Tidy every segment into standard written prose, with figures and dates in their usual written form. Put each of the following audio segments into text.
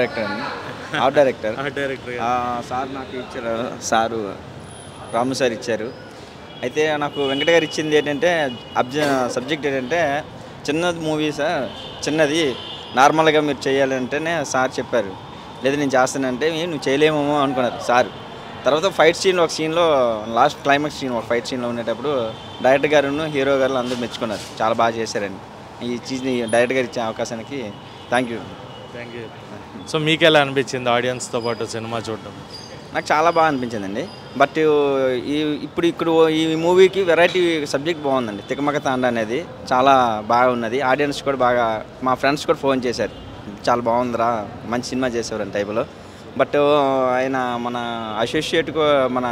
Director అండి. Art director. Art director. Sir నాకు ఇచ్చారు, సారు రాము సార్ ఇచ్చారు. అయితే నాకు వెంకట గారు ఇచ్చింది ఏంటంటే సబ్జెక్ట్ ఏంటంటే చిన్నది మూవీ సార్, చిన్నది నార్మల్గా మీరు చేయాలంటేనే సార్ చెప్పారు. లేదు నేను చేస్తానంటే నువ్వు చేయలేమేమో అనుకున్నారు సార్. తర్వాత ఫైట్ సీన్, ఒక సీన్లో లాస్ట్ క్లైమాక్స్ సీన్, ఒక ఫైట్ సీన్లో ఉండేటప్పుడు డైరెక్టర్ గారు హీరో గారు అందరూ మెచ్చుకున్నారు, చాలా బాగా చేశారండి. ఈ చీజ్ని డైరెక్టర్ గారు ఇచ్చే అవకాశానికి థ్యాంక్ యూ. సో మీకు ఎలా అనిపించింది ఆడియన్స్తో పాటు సినిమా చూడటం? నాకు చాలా బాగా అనిపించిందండి. బట్ ఇప్పుడు ఈ మూవీకి వెరైటీ సబ్జెక్ట్ బాగుందండి. తికమక తాండ అనేది చాలా బాగా ఉన్నది. ఆడియన్స్ కూడా బాగా, మా ఫ్రెండ్స్ కూడా ఫోన్ చేశారు, చాలా బాగుందిరా, మంచి సినిమా చేసేవారు అని టైపులో. బట్ ఆయన మన అసోసియేట్, మన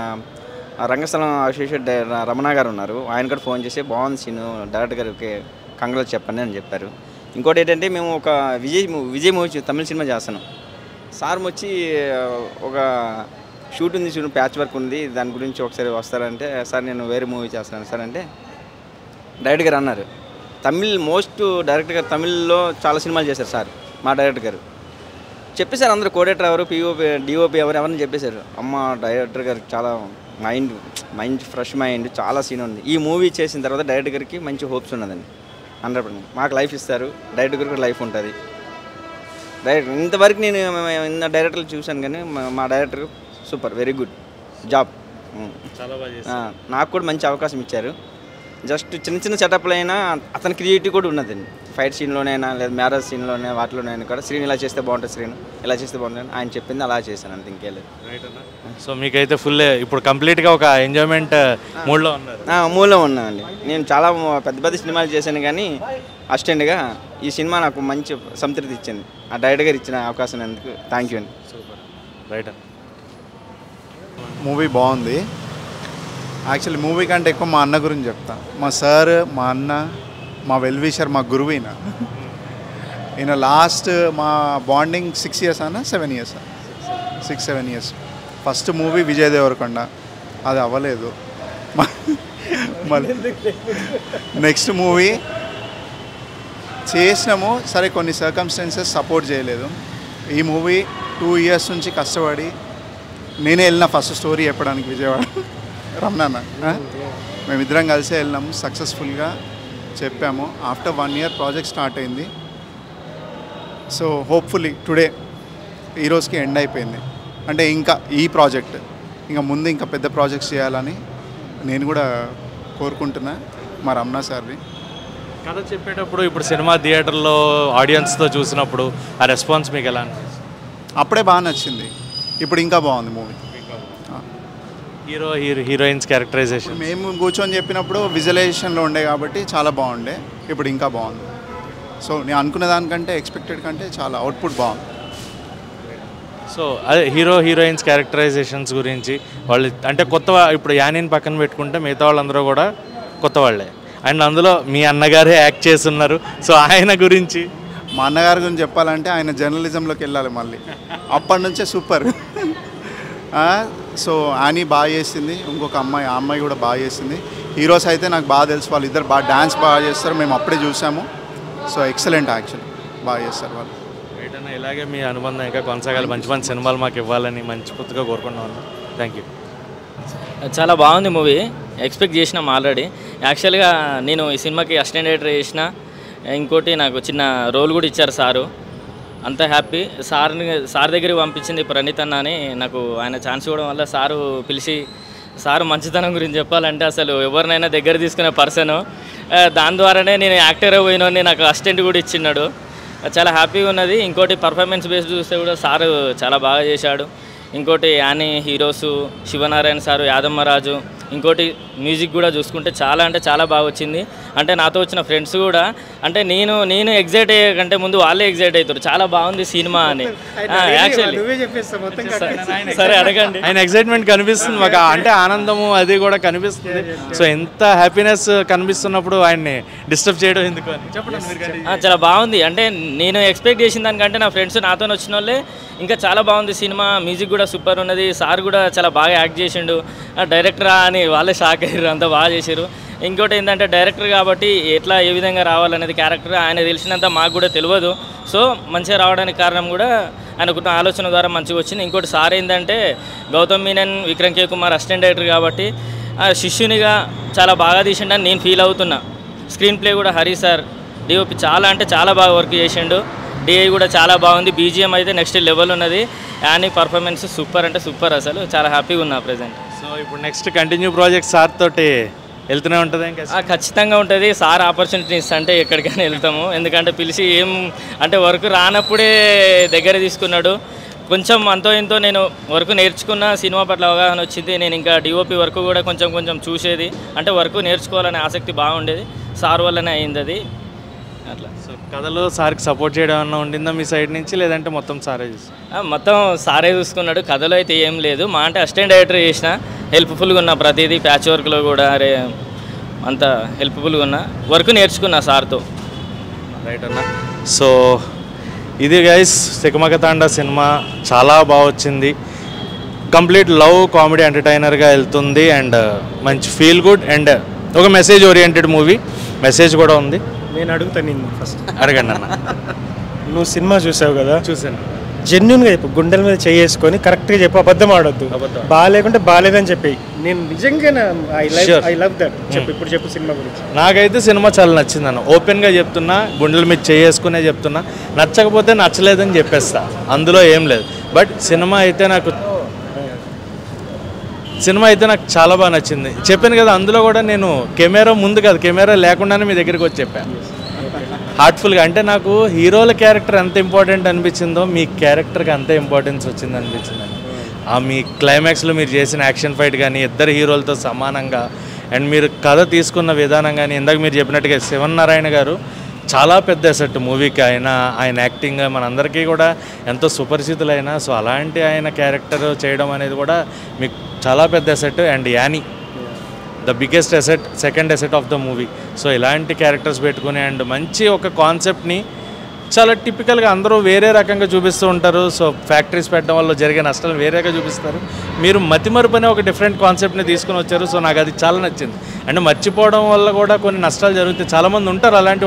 రంగస్థలం అసోసియేట్ రమణ గారు ఉన్నారు, ఆయన కూడా ఫోన్ చేసి బాగుంది సీను, డైరెక్టర్ గారికి కంగ్రాట్స్ చెప్పండి అని చెప్పారు. ఇంకోటి ఏంటంటే మేము ఒక విజయ్ మూవీ తమిళ సినిమా చేస్తున్నాం. సార్ వచ్చి ఒక షూట్ ఉంది, ప్యాచ్ వర్క్ ఉంది, దాని గురించి ఒకసారి వస్తారంటే సార్ నేను వేరే మూవీ చేస్తాను సార్ అంటే డైరెక్టర్ గారు అన్నారు. డైరెక్టర్ గారు తమిళ్లో చాలా సినిమాలు చేశారు సార్. మా డైరెక్టర్ గారు చెప్పేశారు, అందరూ కోడేటర్ ఎవరు, డిఓపి ఎవరిని చెప్పేశారు. అమ్మ డైరెక్టర్ గారికి చాలా మైండ్ ఫ్రెష్ మైండ్, చాలా సీన్ ఉంది. ఈ మూవీ చేసిన తర్వాత డైరెక్టర్ గారికి మంచి హోప్స్ ఉన్నదండి. 100% మాకు లైఫ్ ఇస్తారు, డైరెక్టర్ గారికి కూడా లైఫ్ ఉంటుంది. ఇంతవరకు నేను డైరెక్టర్లు చూశాను, కానీ మా director super, very good job. చాలా బాగా నాకు కూడా మంచి అవకాశం ఇచ్చారు. జస్ట్ చిన్న సెటప్లు అయినా అతని క్రియేటివ్ కూడా ఉన్నదండి. ఫైట్ సీన్లోనైనా లేదా మ్యారేజ్ సీన్లోనే వాటిలోనైనా కూడా శ్రీని ఇలా చేస్తే బాగుంటుంది, శ్రీను ఇలా చేస్తే బాగుంటుంది, ఆయన చెప్పింది అలా చేశాను, అంత ఇంకేలేదు. సో మీకైతే ఫుల్ ఇప్పుడు కంప్లీట్గా ఒక ఎంజాయ్మెంట్ మూడ్లో ఉన్నారు? మూడ్లో ఉన్నానండి. నేను చాలా పెద్ద సినిమాలు చేశాను, కానీ అసిస్టెంట్గా ఈ సినిమా నాకు మంచి సంతృప్తి ఇచ్చింది. ఆ డైరెక్టర్ గారు ఇచ్చిన అవకాశం ఎందుకు థ్యాంక్ యూ అండి. సూపర్. రైట్. మూవీ బాగుంది. యాక్చువల్లీ మూవీ కంటే ఎక్కువ మా అన్న గురించి చెప్తా. మా సార్, మా అన్న, మా వెల్విషర్, మా గురువు ఈయన లాస్ట్ మా బాండింగ్ 6 years అన్న 7 years, 6-7 years. First movie Vijay Devarakonda, అది అవ్వలేదు. మళ్ళీ నెక్స్ట్ మూవీ చేసినాము, సరే కొన్ని సర్కమ్స్టెన్సెస్ సపోర్ట్ చేయలేదు. ఈ మూవీ 2 years నుంచి కష్టపడి నేనే వెళ్ళిన ఫస్ట్ స్టోరీ చెప్పడానికి విజయవాడ, రమణన్న మేమిద్దరం కలిసే వెళ్ళినాము, సక్సెస్ఫుల్గా చెప్పాము. ఆఫ్టర్ 1 year ప్రాజెక్ట్ స్టార్ట్ అయింది. సో హోప్ఫుల్లీ టుడే ఈరోజుకి ఎండ్ అయిపోయింది. అంటే ఇంకా ఈ ప్రాజెక్ట్ ఇంకా ముందు ఇంకా పెద్ద ప్రాజెక్ట్స్ చేయాలని నేను కూడా కోరుకుంటున్నా మా రమణ సార్ని. కథ చెప్పేటప్పుడు ఇప్పుడు సినిమా థియేటర్లో ఆడియన్స్తో చూసినప్పుడు ఆ రెస్పాన్స్ మీకు ఎలా అనిపిస్తుంది? అప్పుడే బాగా నచ్చింది, ఇప్పుడు ఇంకా బాగుంది మూవీ. హీరోయిన్స్ క్యారెక్టరైజేషన్ మేము కూర్చొని చెప్పినప్పుడు విజువలైజేషన్లో ఉండే కాబట్టి చాలా బాగుండే, ఇప్పుడు ఇంకా బాగుంది. సో నేను అనుకున్న దానికంటే ఎక్స్పెక్టెడ్ కంటే చాలా అవుట్పుట్ బాగుంది. సో అదే హీరోయిన్స్ క్యారెక్టరైజేషన్స్ గురించి వాళ్ళు అంటే ఇప్పుడు యానిని పక్కన పెట్టుకుంటే మిగతా వాళ్ళందరూ కూడా కొత్త వాళ్ళే, అండ్ అందులో మీ అన్నగారే యాక్ట్ చేస్తున్నారు. సో ఆయన గురించి, మా అన్నగారి గురించి చెప్పాలంటే ఆయన జర్నలిజంలోకి వెళ్ళాలి మళ్ళీ, అప్పటి నుంచే సూపర్. సో ఆని బాగా చేసింది, ఇంకొక అమ్మాయి, ఆ అమ్మాయి కూడా బాగా చేసింది. హీరోస్ అయితే నాకు బాగా తెలుసు, వాళ్ళు ఇద్దరు బాగా డ్యాన్స్ బాగా చేస్తారు, మేము అప్పుడే చూసాము. సో ఎక్సలెంట్, యాక్చువల్లీ బాగా చేస్తారు వాళ్ళు. రైటన్నా, ఇలాగే మీ అనుబంధం ఇంకా కొనసాగాలి, మంచి సినిమాలు మాకు ఇవ్వాలని మనస్ఫూర్తిగా కోరుకుంటున్నాను. Thank you. చాలా బాగుంది మూవీ, ఎక్స్పెక్ట్ చేసినాం ఆల్రెడీ. యాక్చువల్గా నేను ఈ సినిమాకి అసిస్టెంట్ డైరెక్టర్ చేసిన, ఇంకోటి నాకు చిన్న రోల్ కూడా ఇచ్చారు సారు, అంతా హ్యాపీ. సార్ దగ్గరికి పంపించింది ప్రణీత్ అన్న అని, నాకు ఆయన ఛాన్స్ ఇవ్వడం వల్ల సారు పిలిచి, సారు మంచితనం గురించి చెప్పాలంటే అసలు ఎవరినైనా దగ్గర తీసుకునే పర్సను, దాని ద్వారానే నేను యాక్టర్ పోయినోని నాకు అసిస్టెంట్ కూడా ఇచ్చిన్నాడు, చాలా హ్యాపీగా ఉన్నది. ఇంకోటి పర్ఫార్మెన్స్ బేస్ చూస్తే కూడా సారు చాలా బాగా చేశాడు. ఇంకోటి యాని హీరోసు, శివనారాయణ సారు, యాదమ్మరాజు, ఇంకోటి మ్యూజిక్ కూడా చూసుకుంటే చాలా అంటే చాలా బాగా వచ్చింది. అంటే నాతో వచ్చిన ఫ్రెండ్స్ కూడా అంటే నేను ఎగ్జైట్ అయ్యే కంటే ముందు వాళ్ళే ఎగ్జైట్ అవుతారు, చాలా బాగుంది సినిమా అని. యాక్చువల్లీ సరే అడగండి. ఆయన ఎగ్జైట్మెంట్ కనిపిస్తుంది మాకు, అంటే ఆనందము అది కూడా కనిపిస్తుంది. సో ఎంత హ్యాపీనెస్ కనిపిస్తున్నప్పుడు ఆయన్ని డిస్టర్బ్ చేయడం ఎందుకు అని చెప్పండి. చాలా బాగుంది, అంటే నేను ఎక్స్పెక్ట్ చేసిన దానికంటే నా ఫ్రెండ్స్ నాతో వచ్చిన వాళ్ళే ఇంకా చాలా బాగుంది సినిమా. మ్యూజిక్ కూడా సూపర్ ఉన్నది, సార్ కూడా చాలా బాగా యాక్ట్ చేసిండు, డైరెక్టరా అని వాళ్ళే షాక్ అయ్యారు, అంతా బాగా చేశారు. ఇంకోటి ఏంటంటే డైరెక్టర్ కాబట్టి ఎట్లా ఏ విధంగా రావాలనేది క్యారెక్టర్ ఆయన తెలిసినంత మాకు కూడా తెలియదు. సో మంచిగా రావడానికి కారణం కూడా ఆయనకున్న ఆలోచన ద్వారా మంచిగా వచ్చింది. ఇంకోటి సార్ ఏంటంటే గౌతమ్ మీనన్, విక్రమ్ కే కుమార్ అసిస్టెంట్ డైరెక్టర్ కాబట్టి ఆ శిష్యునిగా చాలా బాగా తీసిండని నేను ఫీల్ అవుతున్నా. స్క్రీన్ ప్లే కూడా హరి సార్ డిఓపి చాలా అంటే చాలా బాగా వర్క్ చేసిండు. డిఐ కూడా చాలా బాగుంది. బీజిఎం అయితే నెక్స్ట్ లెవెల్ ఉన్నది. యానీ పర్ఫార్మెన్స్ సూపర్ అంటే సూపర్, అసలు చాలా హ్యాపీగా ఉన్నా ప్రజెంట్. సో ఇప్పుడు నెక్స్ట్ కంటిన్యూ ప్రాజెక్ట్ సార్ తోటి వెళ్తూనే ఉంటుంది ఇంకా? ఖచ్చితంగా ఉంటుంది. సార్ ఆపర్చునిటీ ఇస్తుంటే ఎక్కడికైనా వెళ్తాము. ఎందుకంటే పిలిచి ఏం అంటే వర్క్ రానప్పుడే దగ్గర తీసుకున్నాడు. కొంచెం అంతో ఎంతో నేను వర్క్ నేర్చుకున్న, సినిమా పట్ల అవగాహన వచ్చింది. నేను ఇంకా డిఓపి వర్క్ కూడా కొంచెం చూసేది, అంటే వర్క్ నేర్చుకోవాలనే ఆసక్తి బాగుండేది. సార్ వల్లనే అయింది అది అట్లా. సో కథలో సార్కి సపోర్ట్ చేయడం అన్న ఉండిందా మీ సైడ్ నుంచి, లేదంటే మొత్తం సారే చూసి? మొత్తం సారే చూసుకున్నాడు. కథలో అయితే ఏం లేదు. మా అంటే అసిస్టెంట్ డైరెక్టర్ చేసిన హెల్ప్ఫుల్గా ఉన్నా. ప్రతిదీ ప్యాచ్ వర్క్లో కూడా అంత హెల్ప్ఫుల్గా ఉన్నా. వర్క్ నేర్చుకున్నా సార్తో. రైట్ అన్న. సో ఇది గైస్ తికమక తాండా సినిమా చాలా బాగా వచ్చింది. కంప్లీట్ లవ్ కామెడీ ఎంటర్టైనర్గా వెళ్తుంది అండ్ మంచి ఫీల్ గుడ్ అండ్ ఒక మెసేజ్ ఓరియంటెడ్ మూవీ. మెసేజ్ కూడా ఉంది. నేను అడుగుతాను నిన్ను ఫస్ట్. అడగండి అన్న. నువ్వు సినిమా చూసావు కదా, చూసాను. జెన్యున్గా చెప్పు, గుండెల మీద చేసుకొని కరెక్ట్గా చెప్పు, అబద్ధం ఆడొద్దు. బాగాలేకుంటే బాగాలేదని చెప్పి. నేను నిజంగా ఐ లవ్ దట్. చెప్పు, ఇప్పుడు చెప్పు సినిమా గురించి. నాకైతే సినిమా చాలా నచ్చింది అన్న. ఓపెన్గా చెప్తున్నా, గుండెల మీద చేసుకునే చెప్తున్నా. నచ్చకపోతే నచ్చలేదని చెప్పేస్తా, అందులో ఏం లేదు. బట్ సినిమా అయితే నాకు చాలా బాగా నచ్చింది. చెప్పాను కదా, అందులో కూడా నేను కెమెరా ముందు కాదు, కెమెరా లేకుండానే మీ దగ్గరికి వచ్చి చెప్పాను హార్ట్ఫుల్గా. అంటే నాకు హీరోల క్యారెక్టర్ ఎంత ఇంపార్టెంట్ అనిపించిందో మీ క్యారెక్టర్కి అంతే ఇంపార్టెన్స్ వచ్చింది అనిపించిందండి. మీ క్లైమాక్స్లో మీరు చేసిన యాక్షన్ ఫైట్ కానీ ఇద్దరు హీరోలతో సమానంగా, అండ్ మీరు కథ తీసుకున్న విధానం కానీ, ఇందాక మీరు చెప్పినట్టుగా శివన్నారాయణ గారు చాలా పెద్ద అసెట్ మూవీకి. ఆయన యాక్టింగ్ మనందరికీ కూడా ఎంతో సుపరిచితులైన, సో అలాంటి ఆయన క్యారెక్టర్ చేయడం అనేది కూడా మీకు చాలా పెద్ద asset. And Annie the biggest asset, second asset of the movie. So ఇలాంటి క్యారెక్టర్స్ పెట్టుకుని అండ్ మంచి ఒక కాన్సెప్ట్ని చాలా టిపికల్గా అందరూ వేరే రకంగా చూపిస్తూ ఉంటారు. సో ఫ్యాక్టరీస్ పెట్టడం వల్ల జరిగే నష్టాలు వేరేగా చూపిస్తారు. మీరు మతిమరుపు అనే ఒక డిఫరెంట్ కాన్సెప్ట్ని తీసుకుని వచ్చారు. సో నాకు అది చాలా నచ్చింది. అంటే మర్చిపోవడం వల్ల కూడా కొన్ని నష్టాలు జరుగుతాయి. చాలామంది ఉంటారు అలాంటి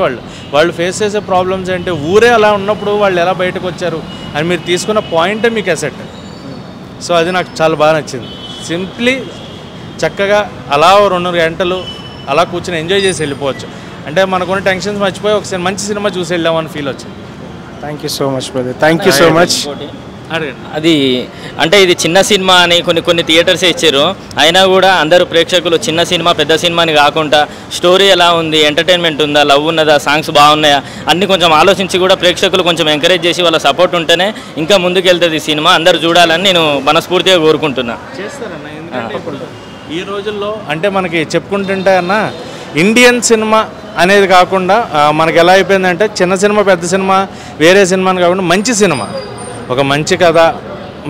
వాళ్ళు ఫేస్ చేసే ప్రాబ్లమ్స్ అంటే ఊరే అలా ఉన్నప్పుడు వాళ్ళు ఎలా బయటకు వచ్చారు అని మీరు తీసుకున్న పాయింటే మీకు అసెట్. సో అది నాకు చాలా బాగా నచ్చింది. సింప్లీ చక్కగా అలా 2 గంటలు అలా కూర్చొని ఎంజాయ్ చేసి వెళ్ళిపోవచ్చు. అంటే మనకున్న టెన్షన్స్ మర్చిపోయి ఒకసారి మంచి సినిమా చూసి వెళ్ళామని ఫీల్ వచ్చింది. Thank you so much brother, thank you so much. అది అంటే ఇది చిన్న సినిమా అని కొన్ని థియేటర్సే ఇచ్చారు. అయినా కూడా అందరూ ప్రేక్షకులు చిన్న సినిమా పెద్ద సినిమాని కాకుండా స్టోరీ ఎలా ఉంది, ఎంటర్టైన్మెంట్ ఉందా, లవ్ ఉన్నదా, సాంగ్స్ బాగున్నాయా అన్నీ కొంచెం ఆలోచించి కూడా ప్రేక్షకులు కొంచెం ఎంకరేజ్ చేసి వాళ్ళ సపోర్ట్ ఉంటేనే ఇంకా ముందుకు వెళ్తుంది ఈ సినిమా. అందరూ చూడాలని నేను మనస్ఫూర్తిగా కోరుకుంటున్నా. చేస్తారన్న. ఎందుకంటే ఇప్పుడు ఈ రోజుల్లో అంటే మనకి చెప్పుకుంటుంటే అన్న ఇండియన్ సినిమా అనేది కాకుండా మనకి ఎలా అయిపోయిందంటే చిన్న సినిమా పెద్ద సినిమా వేరే సినిమాని కాకుండా మంచి సినిమా, ఒక మంచి కథ,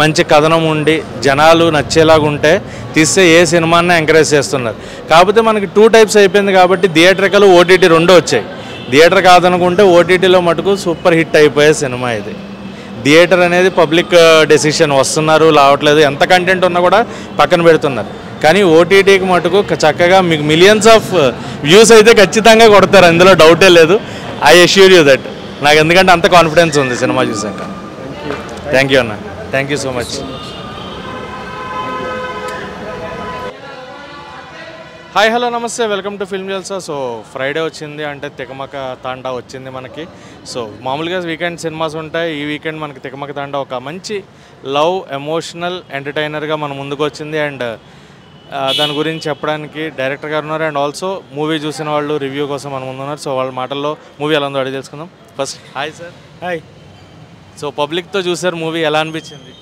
మంచి కథనం ఉండి జనాలు నచ్చేలాగా ఉంటే తీస్తే ఏ సినిమాని ఎంకరేజ్ చేస్తున్నారు. కాకపోతే మనకి 2 టైప్స్ అయిపోయింది కాబట్టి థియేటర్కలు ఓటీటీ 2 వచ్చాయి. థియేటర్ కాదనుకుంటే ఓటీటీలో మటుకు సూపర్ హిట్ అయిపోయే సినిమా ఇది. థియేటర్ అనేది పబ్లిక్ డెసిషన్, వస్తున్నారు రావట్లేదు, ఎంత కంటెంట్ ఉన్నా కూడా పక్కన పెడుతున్నారు. కానీ ఓటీటీకి మటుకు చక్కగా మీకు మిలియన్స్ ఆఫ్ వ్యూస్ అయితే ఖచ్చితంగా కొడతారు, అందులో డౌటే లేదు. I assure you that. నాకు ఎందుకంటే అంత కాన్ఫిడెన్స్ ఉంది సినిమా చూసాక. థ్యాంక్ యూ అన్న, thank you so much. Hi hello నమస్తే, welcome to film Jalsa. So Friday వచ్చింది అంటే తికమక తాండా వచ్చింది మనకి. సో మామూలుగా వీకెండ్ సినిమాస్ ఉంటాయి. ఈ వీకెండ్ మనకి తికమక తాండా ఒక మంచి లవ్ ఎమోషనల్ ఎంటర్టైనర్గా మన ముందుకు వచ్చింది. అండ్ దాని గురించి చెప్పడానికి డైరెక్టర్ గారు ఉన్నారు అండ్ ఆల్సో మూవీ చూసిన వాళ్ళు రివ్యూ కోసం మన ముందు ఉన్నారు. సో వాళ్ళ మాటల్లో మూవీ ఎలా ఉందో అడిగి తెలుసుకుందాం. First hi sir. Hi. So పబ్లిక్తో చూసారు మూవీ, ఎలా అనిపించింది?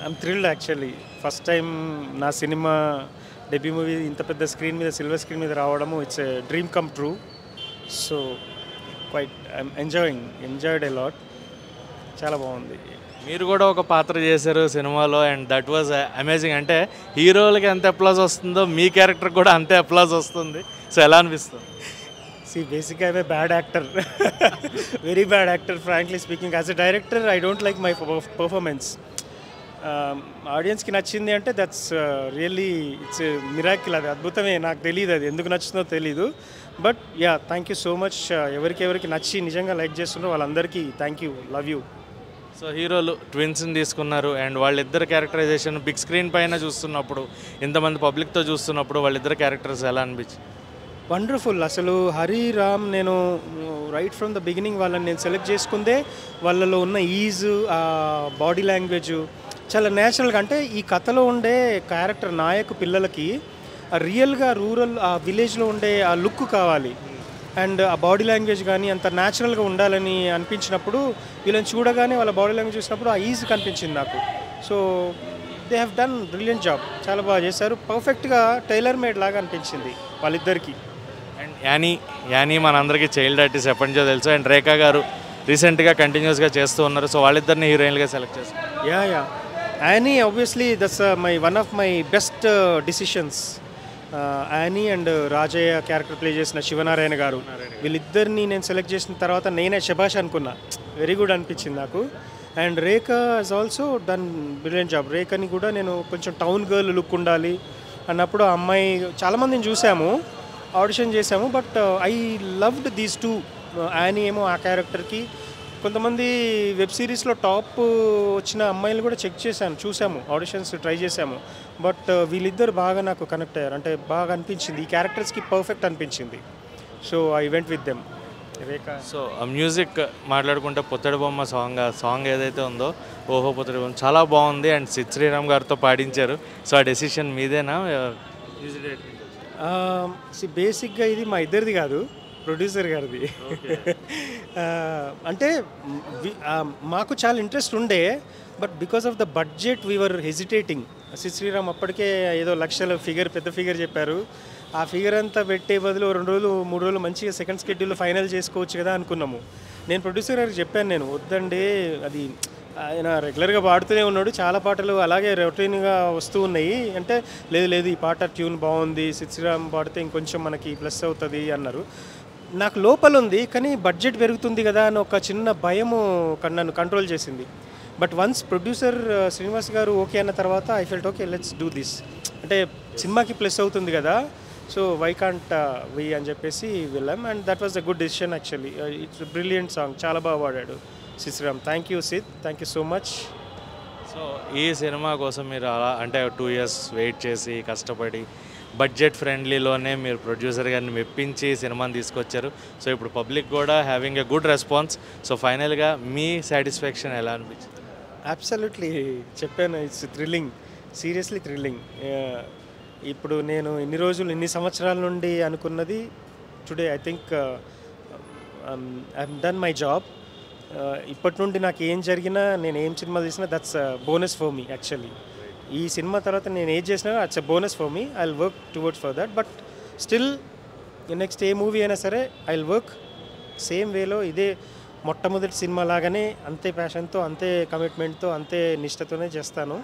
I'm thrilled actually. First time నా సినిమా డెబ్యూ మూవీ ఇంత పెద్ద స్క్రీన్ మీద, సిల్వర్ స్క్రీన్ మీద రావడము it's a dream come true. So quite I'm enjoyed a lot. చాలా బాగుంది. మీరు కూడా ఒక పాత్ర చేశారు సినిమాలో అండ్ దట్ వాజ్ అమేజింగ్. అంటే హీరోలకి ఎంత అప్లాజ్ వస్తుందో మీ క్యారెక్టర్ కూడా అంతే అప్లాజ్ వస్తుంది. సో ఎలా అనిపిస్తుంది? See, basically I'm a bad actor. Very bad actor, frankly speaking. As a director, I don't like my performance. ఆడియన్స్కి నచ్చింది అంటే దట్స్ రియల్లీ ఇట్స్ మిరాకిల్. అది అద్భుతమే. నాకు తెలియదు అది ఎందుకు నచ్చుతుందో తెలీదు. But yeah, thank you so much. ఎవరికి నచ్చి నిజంగా లైక్ చేస్తున్నారో వాళ్ళందరికీ thank you, love you. So హీరోలు ట్విన్స్ని తీసుకున్నారు అండ్ వాళ్ళిద్దరు క్యారెక్టరైజేషన్ బిగ్ స్క్రీన్ పైన చూస్తున్నప్పుడు, ఇంతమంది పబ్లిక్తో చూస్తున్నప్పుడు వాళ్ళిద్దరు క్యారెక్టర్స్ ఎలా అనిపించింది? వండర్ఫుల్. అసలు హరి రామ్ నేను రైట్ ఫ్రమ్ ద బిగినింగ్ వాళ్ళని నేను సెలెక్ట్ చేసుకుందే వాళ్ళలో ఉన్న ఈజ్, బాడీ లాంగ్వేజ్ చాలా న్యాచురల్గా. అంటే ఈ కథలో ఉండే క్యారెక్టర్ నాయకు పిల్లలకి రియల్గా రూరల్ ఆ విలేజ్లో ఉండే ఆ లుక్ కావాలి అండ్ ఆ బాడీ లాంగ్వేజ్ కానీ అంత న్యాచురల్గా ఉండాలని అనిపించినప్పుడు వీళ్ళని చూడగానే వాళ్ళ బాడీ లాంగ్వేజ్ చూసినప్పుడు ఆ ఈజీ కనిపించింది నాకు. So they have done brilliant job. చాలా బాగా చేశారు. పర్ఫెక్ట్గా టైలర్ మేడ్ లాగా అనిపించింది వాళ్ళిద్దరికి. అండ్ యానీ మనందరికీ చైల్డ్ ఆర్టిస్ట్ ఎప్పటి నుంచో తెలుసు. అండ్ రేఖా గారు రీసెంట్గా కంటిన్యూస్గా చేస్తూ ఉన్నారు. సో వాళ్ళిద్దరిని హీరోయిన్గా సెలెక్ట్ చేస్తారు. Yeah Annie obviously that's one of my best decisions. Annie and Rajayya character play చేసిన శివనారాయణ గారు, వీళ్ళిద్దరిని నేను సెలెక్ట్ చేసిన తర్వాత నేనే శభాష్ అనుకున్నా. వెరీ గుడ్ అనిపించింది నాకు. And Rekha is also done brilliant job. రేఖని కూడా నేను కొంచెం టౌన్ గర్ల్ లుక్ ఉండాలి అన్నప్పుడు ఆ అమ్మాయి చాలామందిని చూసాము, ఆడిషన్ చేశాము. But I loved these two. Annie ఏమో ఆ క్యారెక్టర్కి, కొంతమంది వెబ్ సిరీస్లో టాప్ వచ్చిన అమ్మాయిలు కూడా చూసాము, ఆడిషన్స్ ట్రై చేశాము. బట్ వీళ్ళిద్దరు బాగా నాకు కనెక్ట్ అయ్యారు. అంటే బాగా అనిపించింది, ఈ క్యారెక్టర్స్కి పర్ఫెక్ట్ అనిపించింది. So I went with them. Rekha. So ఆ మ్యూజిక్ మాట్లాడుకుంటే పొత్తడి బొమ్మ సాంగ్ ఏదైతే ఉందో, ఓహో పొత్తడి బొమ్మ చాలా బాగుంది. అండ్ సిద్ శ్రీరామ్ గారితో పాడించారు. సో ఆ డెసిషన్ మీదేనా? బేసిక్గా ఇది మా ఇద్దరిది కాదు, ప్రొడ్యూసర్ గారిది. అంటే మాకు చాలా ఇంట్రెస్ట్ ఉండే, but because of the budget we are hesitating. Sid Sriram అప్పటికే ఏదో లక్షల ఫిగర్, పెద్ద ఫిగర్ చెప్పారు. ఆ ఫిగర్ అంతా పెట్టే బదులు 2 రోజులు 3 రోజులు మంచిగా సెకండ్ స్కెడ్యూల్ ఫైనల్ చేసుకోవచ్చు కదా అనుకున్నాము. నేను ప్రొడ్యూసర్ గారికి చెప్పాను, నేను వద్దండి, అది ఆయన రెగ్యులర్గా పాడుతూనే ఉన్నాడు, చాలా పాటలు అలాగే రొటీన్గా వస్తూ ఉన్నాయి. అంటే లేదు ఈ పాట ట్యూన్ బాగుంది, సిద్ శ్రీరామ్ పాడితే ఇంకొంచెం మనకి ప్లస్ అవుతుంది అన్నారు. నాకు లోపల ఉంది, కానీ బడ్జెట్ పెరుగుతుంది కదా అని ఒక చిన్న భయము నన్ను కంట్రోల్ చేసింది. బట్ వన్స్ ప్రొడ్యూసర్ శ్రీనివాస్ గారు ఓకే అన్న తర్వాత I felt okay, let's do this. అంటే సినిమాకి ప్లస్ అవుతుంది కదా, సో వై కాంట్ వి అని చెప్పేసి వెళ్ళాం. And that was a good decision actually. It's brilliant song, చాలా బాగా పాడాడు Sid Sriram. Thank you Sid, thank you so much. So ఈ సినిమా కోసం మీరు అలా అంటే 2 years వెయిట్ చేసి కష్టపడి బడ్జెట్ ఫ్రెండ్లీలోనే మీరు ప్రొడ్యూసర్ గారిని మెప్పించి సినిమాని తీసుకొచ్చారు. సో ఇప్పుడు పబ్లిక్ కూడా having a good response. So ఫైనల్గా మీ సాటిస్ఫాక్షన్ ఎలా అనిపించింది? అబ్సల్యూట్లీ చెప్పాను, ఇట్స్ థ్రిల్లింగ్, సీరియస్లీ థ్రిల్లింగ్. ఇప్పుడు నేను ఇన్ని సంవత్సరాల నుండి అనుకున్నది today I think I done my job. ఇప్పటి నుండి నాకు ఏం జరిగినా, నేను ఏం సినిమా తీసినా that's bonus for me actually. ఈ సినిమా తర్వాత నేను ఏం చేసినా it's a bonus for me. I will work towards for that. But still next ఏ మూవీ అయినా సరే ఐ విల్ వర్క్ సేమ్ వేలో. ఇదే మొట్టమొదటి సినిమా లాగానే అంతే ప్యాషన్తో, అంతే కమిట్మెంట్తో, అంతే నిష్టతోనే చేస్తాను.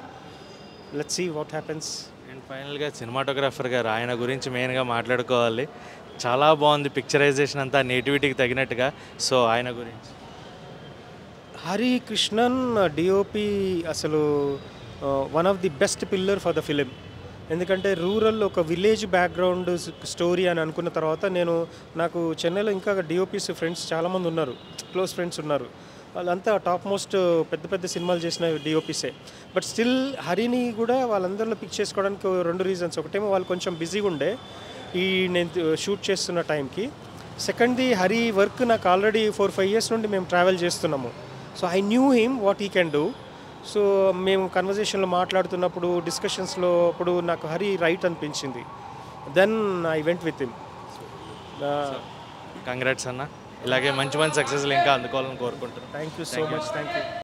Let's see what happens. And ఫైనల్గా సినిమాటోగ్రాఫర్ గారు, ఆయన గురించి మెయిన్గా మాట్లాడుకోవాలి. చాలా బాగుంది పిక్చరైజేషన్ అంతా నేటివిటీకి తగినట్టుగా. సో ఆయన గురించి హరి కృష్ణన్ డిఓపి అసలు one of the best pillar for the film. ఎందుకంటే రూరల్ ఒక విలేజ్ బ్యాక్గ్రౌండ్ స్టోరీ అని అనుకున్న తర్వాత నాకు చెన్నైలో ఇంకా డిఓపిస్ ఫ్రెండ్స్ చాలామంది ఉన్నారు, క్లోజ్ ఫ్రెండ్స్ ఉన్నారు. వాళ్ళంతా టాప్ మోస్ట్ పెద్ద సినిమాలు చేసిన డిఓపిసే. బట్ స్టిల్ హరిని కూడా వాళ్ళందరిలో పిక్ చేసుకోవడానికి 2 రీజన్స్. ఒకటేమో వాళ్ళు కొంచెం బిజీగా ఉండే నేను షూట్ చేస్తున్న టైంకి. సెకండ్ది హరి వర్క్ నాకు ఆల్రెడీ 4-5 years నుండి మేము ట్రావెల్ చేస్తున్నాము. So I knew him what he can do. So మేము కన్వర్జేషన్లో మాట్లాడుతున్నప్పుడు, డిస్కషన్స్లో అప్పుడు నాకు హరి రైట్ అనిపించింది. Then I went with him. Congrats అన్న. ఇలాగే మంచి సక్సెస్లు ఇంకా అందుకోవాలని కోరుకుంటున్నాను. Thank you so much. Thank you.